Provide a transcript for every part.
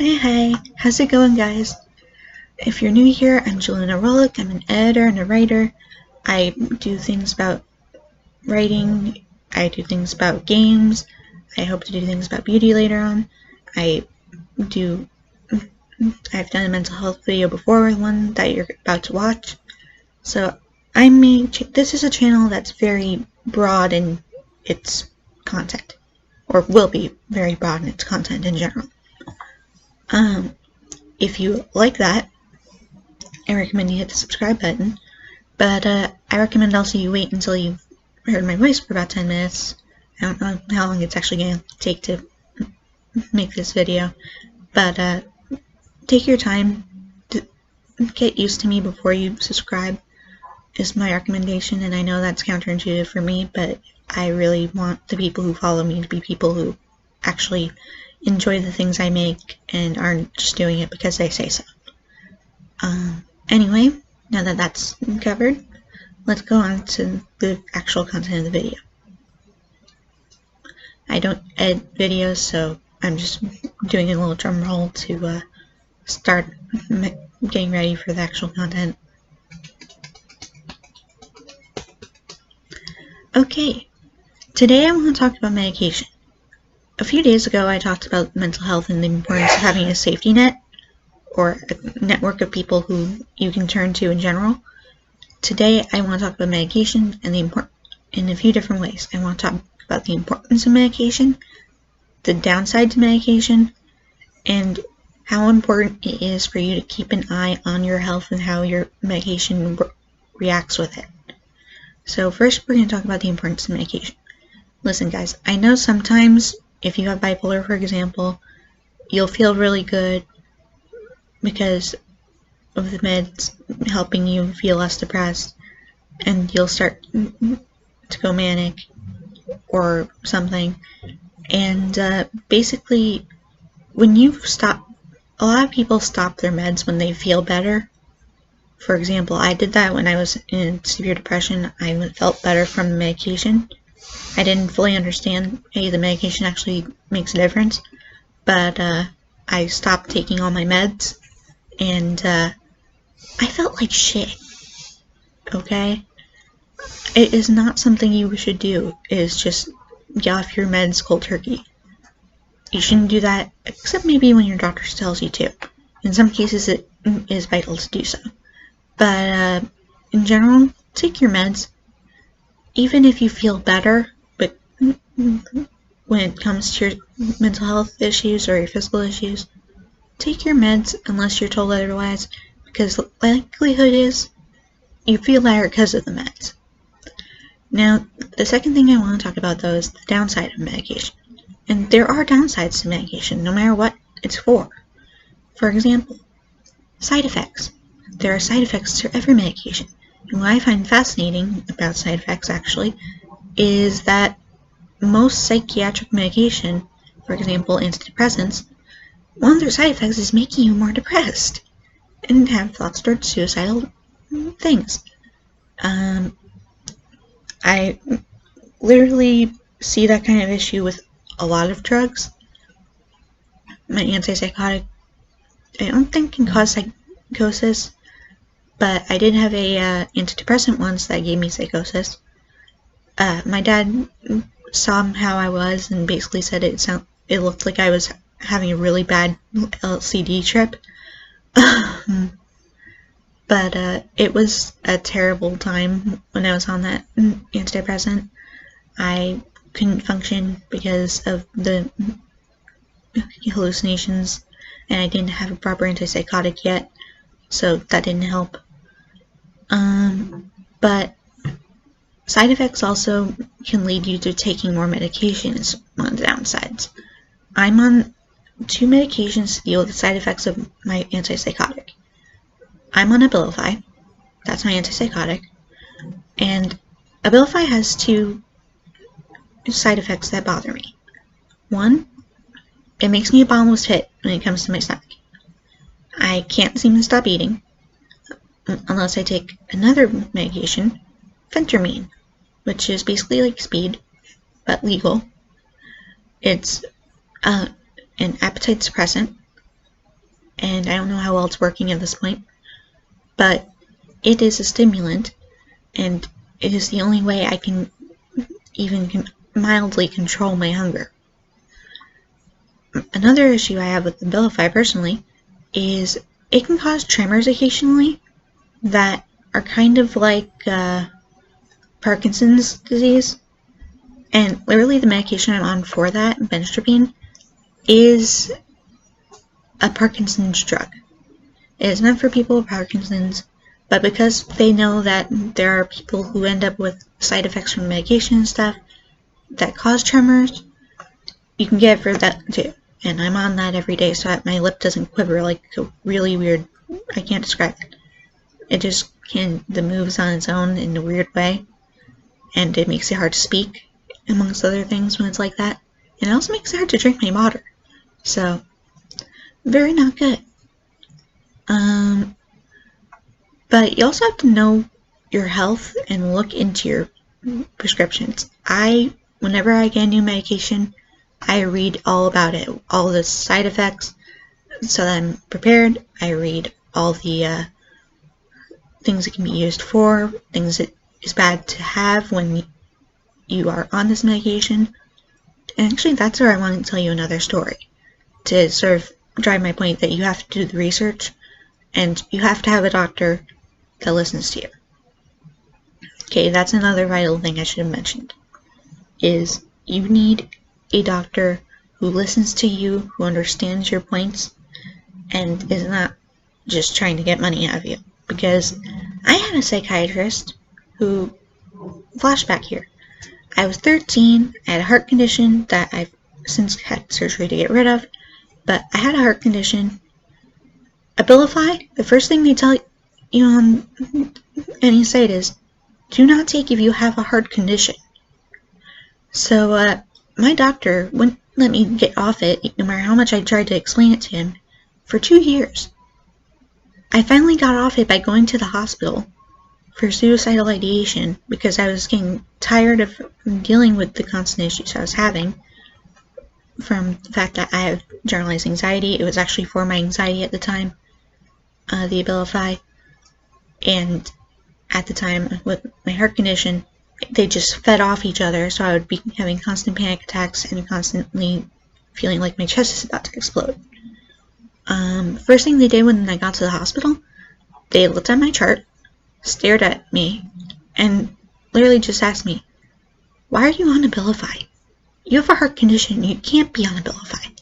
Hi, how's it going, guys? If you're new here, I'm Jaluna. I'm an editor and a writer. I do things about writing, I do things about games, I hope to do things about beauty later on. I've done a mental health video before, one that you're about to watch. So this is a channel that's very broad in its content, or will be very broad in its content in general. If you like that, I recommend you hit the subscribe button, but I recommend also you wait until you've heard my voice for about 10 minutes. I don't know how long it's actually going to take to make this video, but take your time to get used to me before you subscribe is my recommendation, and I know that's counterintuitive for me, but I really want the people who follow me to be people who actually enjoy the things I make and aren't just doing it because they say so. Anyway, now that that's covered, let's go on to the actual content of the video. I don't edit videos, so I'm just doing a little drum roll to start getting ready for the actual content. Okay, today I want to talk about medication. A few days ago I talked about mental health and the importance of having a safety net, or a network of people who you can turn to in general. Today I want to talk about medication and in a few different ways. I want to talk about the importance of medication, the downside to medication, and how important it is for you to keep an eye on your health and how your medication reacts with it. So first we're going to talk about the importance of medication. Listen guys, I know sometimes if you have bipolar, for example, you'll feel really good because of the meds helping you feel less depressed, and you'll start to go manic or something. And basically, when you stop, a lot of people stop their meds when they feel better. For example, I did that when I was in severe depression. I felt better from the medication. I didn't fully understand, hey, the medication actually makes a difference, but I stopped taking all my meds, and I felt like shit. Okay? It is not something you should do, is just get off your meds cold turkey. You shouldn't do that, except maybe when your doctor tells you to. In some cases it is vital to do so. But in general, take your meds. Even if you feel better, but when it comes to your mental health issues or your physical issues, take your meds unless you're told otherwise, because the likelihood is you feel better because of the meds. Now, the second thing I want to talk about, though, is the downside of medication. And there are downsides to medication, no matter what it's for. For example, side effects. There are side effects to every medication. And what I find fascinating about side effects, actually, is that most psychiatric medication, for example, antidepressants, one of their side effects is making you more depressed and have thoughts towards suicidal things. I literally see that kind of issue with a lot of drugs. My antipsychotic, I don't think can cause psychosis, but I did have a antidepressant once that gave me psychosis. My dad saw how I was and basically said it looked like I was having a really bad LCD trip. But it was a terrible time when I was on that antidepressant. I couldn't function because of the hallucinations, and I didn't have a proper antipsychotic yet, so that didn't help. But side effects also can lead you to taking more medications, one of the downsides. I'm on 2 medications to deal with the side effects of my antipsychotic. I'm on Abilify, that's my antipsychotic, and Abilify has 2 side effects that bother me. One, it makes me a bottomless pit when it comes to my stomach. I can't seem to stop eating unless I take another medication, phentermine, which is basically like speed, but legal. It's an appetite suppressant, and I don't know how well it's working at this point, but it is a stimulant, and it is the only way I can even mildly control my hunger. Another issue I have with Abilify personally is it can cause tremors occasionally that are kind of like Parkinson's disease, and literally the medication I'm on for that, benzoprine, is a Parkinson's drug. It is meant for people with Parkinson's, but because they know that there are people who end up with side effects from medication and stuff that cause tremors, you can get it for that too. And I'm on that every day so that my lip doesn't quiver like a really weird, I can't describe it. It just moves on its own in a weird way, and it makes it hard to speak, amongst other things, when it's like that. And it also makes it hard to drink my water. So, very not good. But you also have to know your health and look into your prescriptions. Whenever I get a new medication, I read all about it, all the side effects, so that I'm prepared. I read all the things it can be used for, things it is bad to have when you are on this medication. And actually, that's where I want to tell you another story, to sort of drive my point that you have to do the research, and you have to have a doctor that listens to you. Okay, that's another vital thing I should have mentioned, is you need a doctor who listens to you, who understands your points, and is not just trying to get money out of you. Because I had a psychiatrist who, flashback here, I was 13, I had a heart condition that I've since had surgery to get rid of, but I had a heart condition. Abilify, the first thing they tell you on any site is, do not take if you have a heart condition. So, my doctor wouldn't let me get off it, no matter how much I tried to explain it to him, for 2 years. I finally got off it by going to the hospital for suicidal ideation because I was getting tired of dealing with the constant issues I was having from the fact that I have generalized anxiety. It was actually for my anxiety at the time, the Abilify, and at the time with my heart condition, they just fed off each other, so I would be having constant panic attacks and constantly feeling like my chest is about to explode. First thing they did when I got to the hospital, they looked at my chart, stared at me, and literally just asked me, why are you on Abilify? You have a heart condition, you can't be on Abilify.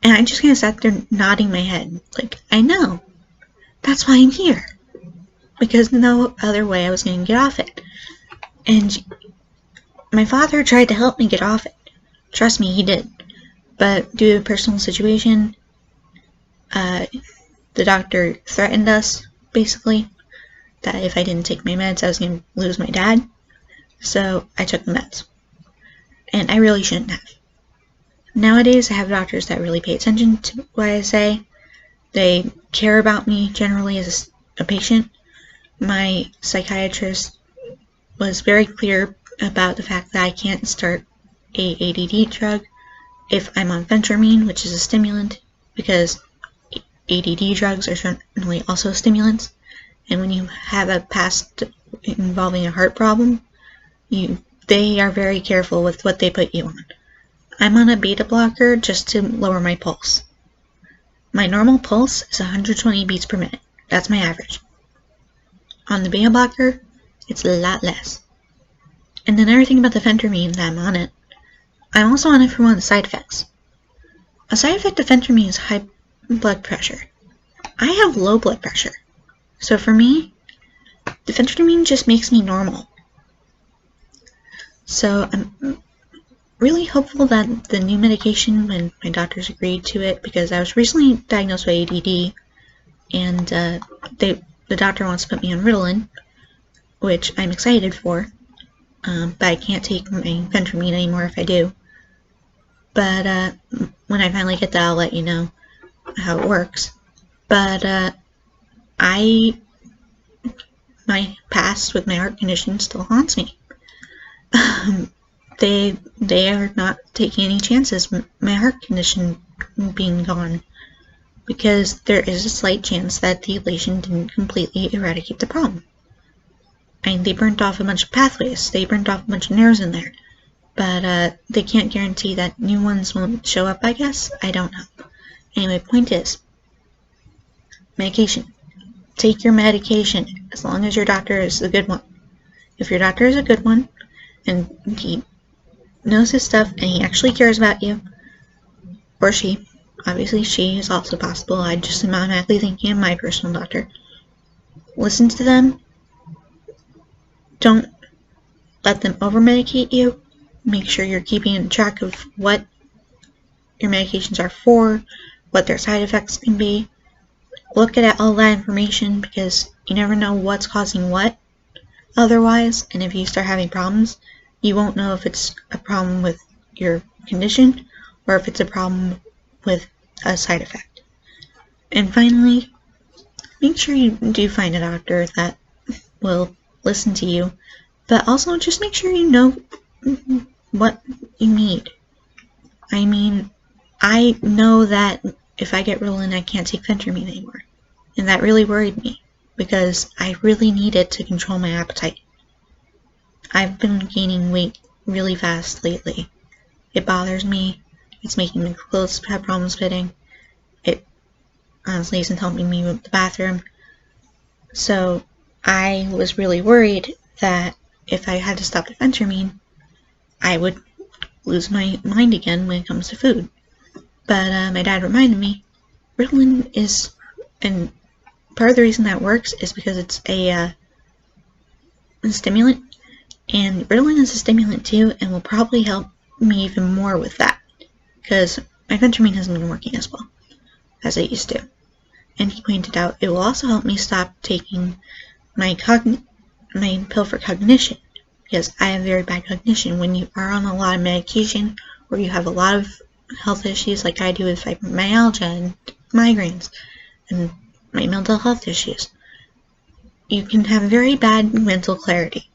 And I just kind of sat there nodding my head, like, I know, that's why I'm here. Because no other way I was going to get off it. And my father tried to help me get off it. Trust me, he did. But due to a personal situation, the doctor threatened us, basically, that if I didn't take my meds, I was going to lose my dad. So I took the meds. And I really shouldn't have. Nowadays, I have doctors that really pay attention to what I say. They care about me generally as a patient. My psychiatrist was very clear about the fact that I can't start a ADD drug if I'm on phentermine, which is a stimulant, because ADD drugs are certainly also stimulants, and when you have a past involving a heart problem, they are very careful with what they put you on. I'm on a beta blocker just to lower my pulse. My normal pulse is 120 beats per minute. That's my average. On the beta blocker, it's a lot less. And then everything about the phentermine that I'm on it, I'm also on it for one of the side effects. A side effect of phentermine is high blood pressure. I have low blood pressure. So for me, the phentermine just makes me normal. So I'm really hopeful that the new medication, when my doctors agreed to it, because I was recently diagnosed with ADD, and the doctor wants to put me on Ritalin, which I'm excited for, but I can't take my phentermine anymore if I do. But when I finally get that, I'll let you know how it works. But my past with my heart condition still haunts me. They are not taking any chances with my heart condition being gone. because there is a slight chance that the ablation didn't completely eradicate the problem. I mean, they burnt off a bunch of pathways, they burnt off a bunch of nerves in there, but they can't guarantee that new ones won't show up, I guess? I don't know. Anyway, point is, medication. Take your medication, as long as your doctor is a good one. If your doctor is a good one, and he knows his stuff, and he actually cares about you, or she, obviously she is also possible, I just am automatically thinking of my personal doctor. Listen to them. Don't let them over-medicate you. Make sure you're keeping track of what your medications are for, what their side effects can be. Look at all that information, because you never know what's causing what otherwise, and if you start having problems, you won't know if it's a problem with your condition or if it's a problem with a side effect. And finally, make sure you do find a doctor that will listen to you, but also just make sure you know what you need. I mean, I know that if I get Ritalin, I can't take Phentermine anymore, and that really worried me, because I really need it to control my appetite. I've been gaining weight really fast lately. It bothers me. It's making my clothes have problems fitting. It honestly isn't helping me with the bathroom. So I was really worried that if I had to stop the Phentermine, I would lose my mind again when it comes to food. But my dad reminded me, Ritalin is, and part of the reason that works is because it's a stimulant, and Ritalin is a stimulant too, and will probably help me even more with that, because my Phentermine hasn't been working as well as it used to. And he pointed out it will also help me stop taking my pill for cognition, because I have very bad cognition. When you are on a lot of medication, or you have a lot of health issues like I do with fibromyalgia and migraines and my mental health issues, you can have very bad mental clarity.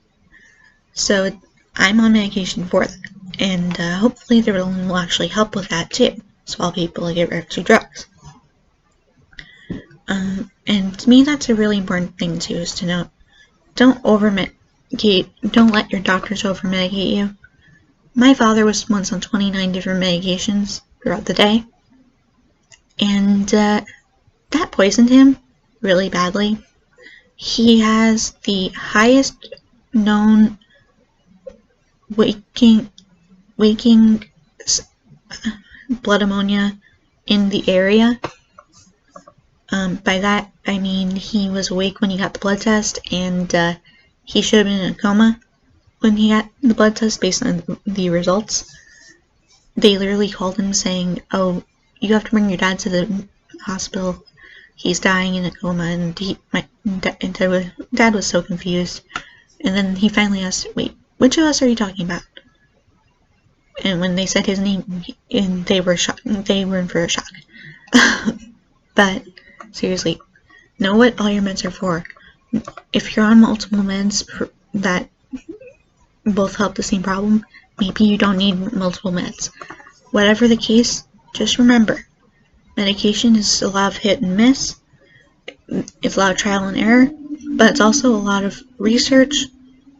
So I'm on medication for that, and hopefully the Ritalin will actually help with that too, so while people get rid of drugs. And to me, that's a really important thing too, is to know, don't over-medicate, don't let your doctors over-medicate you. My father was once on 29 different medications throughout the day, and that poisoned him really badly. He has the highest known waking blood ammonia in the area. By that I mean he was awake when he got the blood test, and he should have been in a coma when he got the blood test based on the results. They literally called him saying, "Oh, you have to bring your dad to the hospital. He's dying in a coma," and Dad was so confused. And then he finally asked, "Wait, which of us are you talking about?" And when they said his name, and they were shocked. They were in for a shock. But seriously, know what all your meds are for. If you're on multiple meds that both help the same problem, maybe you don't need multiple meds. Whatever the case, just remember, medication is a lot of hit and miss. It's a lot of trial and error, but it's also a lot of research,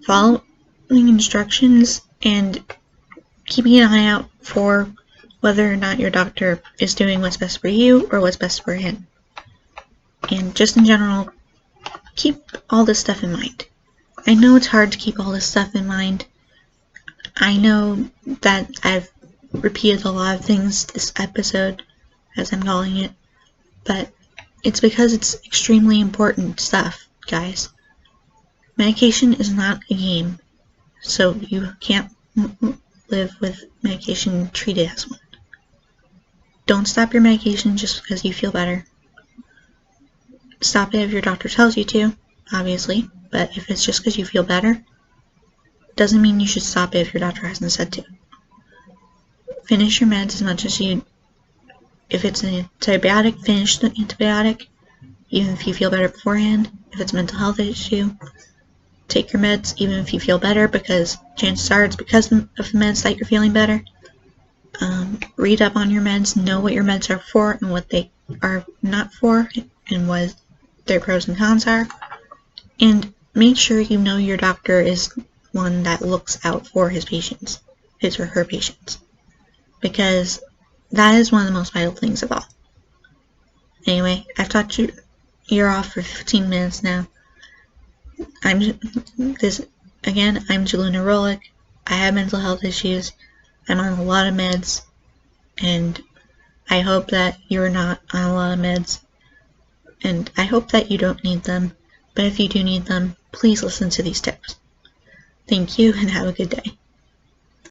following instructions, and keeping an eye out for whether or not your doctor is doing what's best for you or what's best for him. And just in general, keep all this stuff in mind. I know it's hard to keep all this stuff in mind. I know that I've repeated a lot of things this episode, as I'm calling it, but it's because it's extremely important stuff, guys. Medication is not a game, so you can't live with medication treated as one. Don't stop your medication just because you feel better. Stop it if your doctor tells you to, obviously, but if it's just because you feel better, doesn't mean you should stop it if your doctor hasn't said to. Finish your meds as much as you. If it's an antibiotic, finish the antibiotic, even if you feel better beforehand. If it's a mental health issue, take your meds even if you feel better, because chances are it's because of the meds that you're feeling better. Read up on your meds, know what your meds are for and what they are not for, and what their pros and cons are. And make sure you know your doctor is one that looks out for his patients, his or her patients, because that is one of the most vital things of all. Anyway, I've talked you're off for 15 minutes now. I'm Jaluna Rolick. I have mental health issues. I'm on a lot of meds, and I hope that you're not on a lot of meds, and I hope that you don't need them, but if you do need them, please listen to these tips. Thank you, and have a good day.